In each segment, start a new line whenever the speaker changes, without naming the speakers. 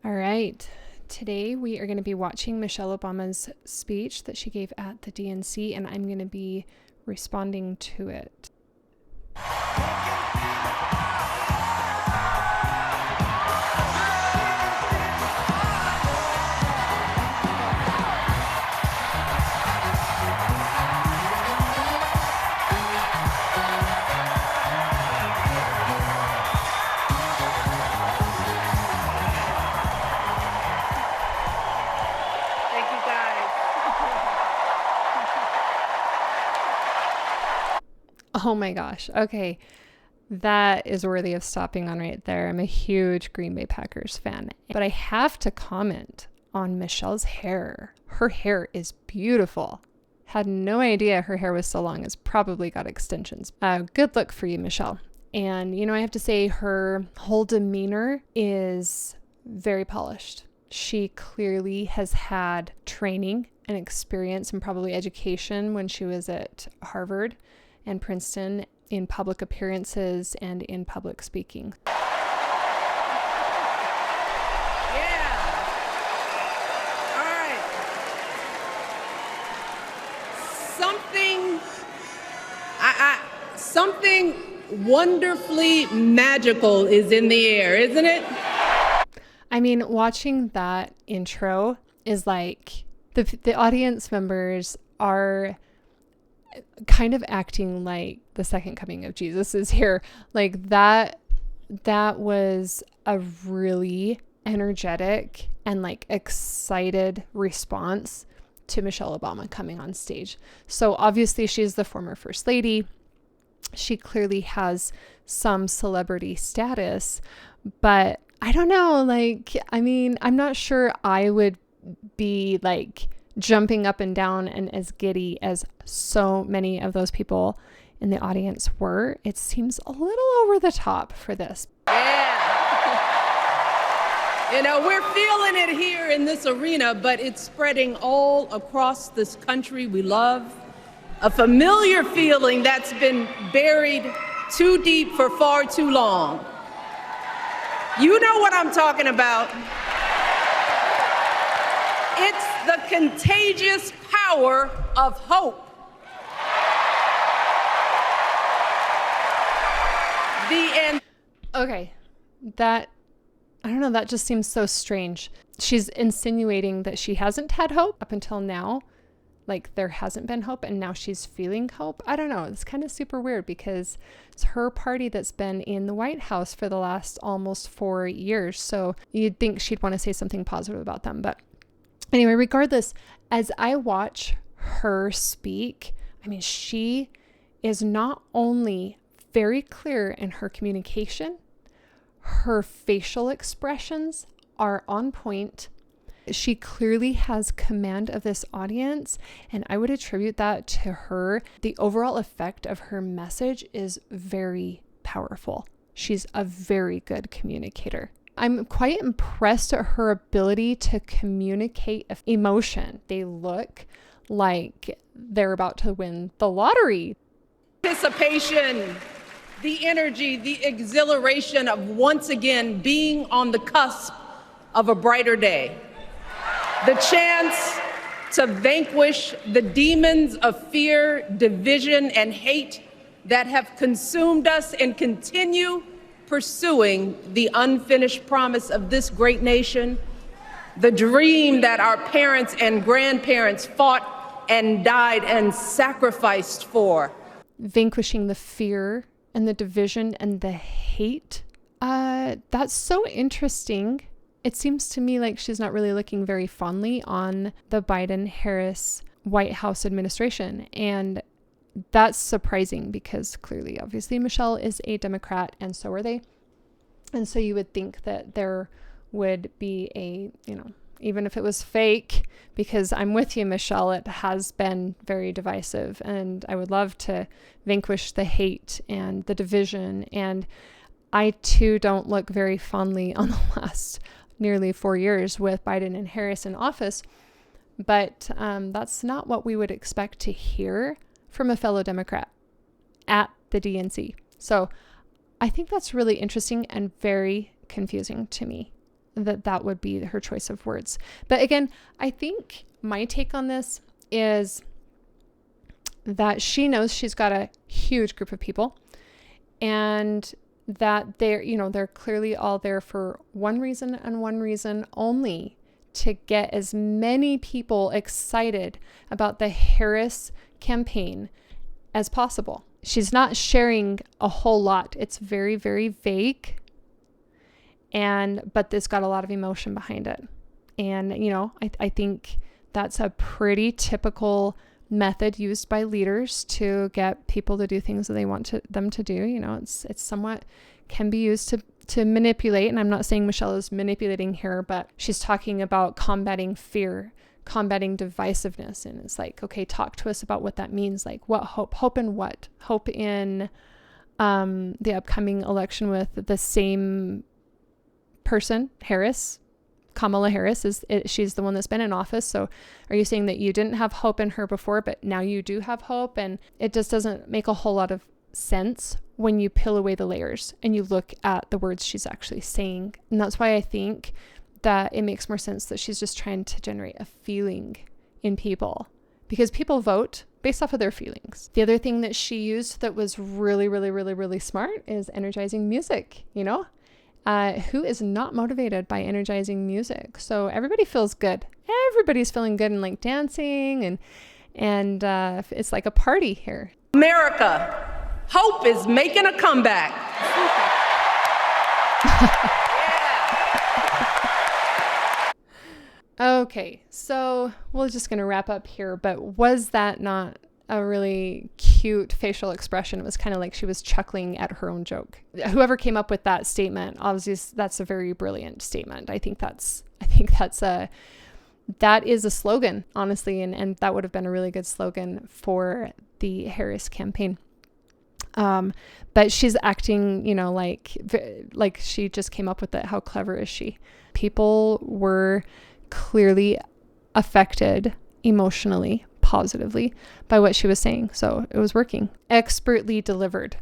All right. Today we are going to be watching Michelle Obama's speech that she gave at the DNC, and I'm going to be responding to it. Oh my gosh. Okay. That is worthy of stopping on right there. I'm a huge Green Bay Packers fan, but I have to comment on Michelle's hair. Her hair is beautiful. Had no idea her hair was so long. It's probably got extensions. Good look for you, Michelle. And, I have to say her whole demeanor is very polished. She clearly has had training and experience and probably education when she was at Harvard and Princeton in public appearances and in public speaking.
Yeah. All right. Something wonderfully magical is in the air, isn't it?
I mean, watching that intro is like the audience members are kind of acting like the second coming of Jesus is here. Like that was a really energetic and like excited response to Michelle Obama coming on stage. So obviously she's the former first lady. She clearly has some celebrity status, but I don't know, I'm not sure I would be like jumping up and down and as giddy as so many of those people in the audience were. It seems a little over the top for this.
Yeah. We're feeling it here in this arena, but it's spreading all across this country we love. A familiar feeling that's been buried too deep for far too long. You know what I'm talking about. It's the contagious power of hope.
Okay, that just seems so strange. She's insinuating that she hasn't had hope up until now. Like there hasn't been hope and now she's feeling hope. I don't know. It's kind of super weird because it's her party that's been in the White House for the last almost 4 years. So you'd think she'd want to say something positive about them. But anyway, regardless, as I watch her speak, I mean, she is not only very clear in her communication, her facial expressions are on point. She clearly has command of this audience, and I would attribute that to her. The overall effect of her message is very powerful. She's a very good communicator. I'm quite impressed at her ability to communicate emotion. They look like they're about to win the lottery.
Anticipation, the energy, the exhilaration of once again being on the cusp of a brighter day. The chance to vanquish the demons of fear, division, and hate that have consumed us and continue pursuing the unfinished promise of this great nation, the dream that our parents and grandparents fought and died and sacrificed for.
Vanquishing the fear and the division and the hate. That's so interesting. It seems to me like she's not really looking very fondly on the Biden-Harris White House administration. And that's surprising because clearly, obviously, Michelle is a Democrat and so are they. And so you would think that there would be even if it was fake, because I'm with you, Michelle, it has been very divisive and I would love to vanquish the hate and the division. And I too don't look very fondly on the last nearly 4 years with Biden and Harris in office, but that's not what we would expect to hear from a fellow Democrat at the DNC. So I think that's really interesting and very confusing to me. that would be her choice of words. But again, I think my take on this is that she knows she's got a huge group of people, and that they're clearly all there for one reason and one reason only, to get as many people excited about the Harris campaign as possible. She's not sharing a whole lot. It's very, very vague, but it's got a lot of emotion behind it. And, I think that's a pretty typical method used by leaders to get people to do things that they want them to do. It's somewhat can be used to manipulate. And I'm not saying Michelle is manipulating here, but she's talking about combating fear, combating divisiveness. And it's like, okay, talk to us about what that means. Like, what hope in what? Hope in the upcoming election with the same person, Kamala Harris, she's the one that's been in office. So are you saying that you didn't have hope in her before, but now you do have hope? And it just doesn't make a whole lot of sense when you peel away the layers and you look at the words she's actually saying. And that's why I think that it makes more sense that she's just trying to generate a feeling in people, because people vote based off of their feelings. The other thing that she used that was really, really, really, really smart is energizing music. Who is not motivated by energizing music? So everybody feels good. Everybody's feeling good and like dancing, and it's like a party here.
America, hope is making a comeback.
Okay, so we're just going to wrap up here, but was that not a really cute facial expression? It was kind of like she was chuckling at her own joke. Whoever came up with that statement, obviously that's a very brilliant statement. I think that is a slogan, honestly, and that would have been a really good slogan for the Harris campaign. But she's acting, like she just came up with it. How clever is she? People were clearly affected emotionally, positively, by what she was saying. So it was working. Expertly delivered,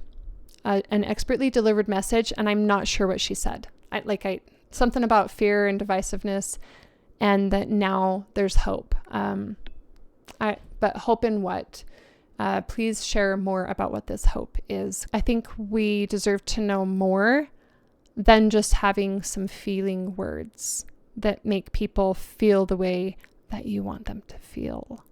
an expertly delivered message. And I'm not sure what she said. Something about fear and divisiveness, and that now there's hope. But hope in what? Please share more about what this hope is. I think we deserve to know more than just having some feeling words that make people feel the way that you want them to feel.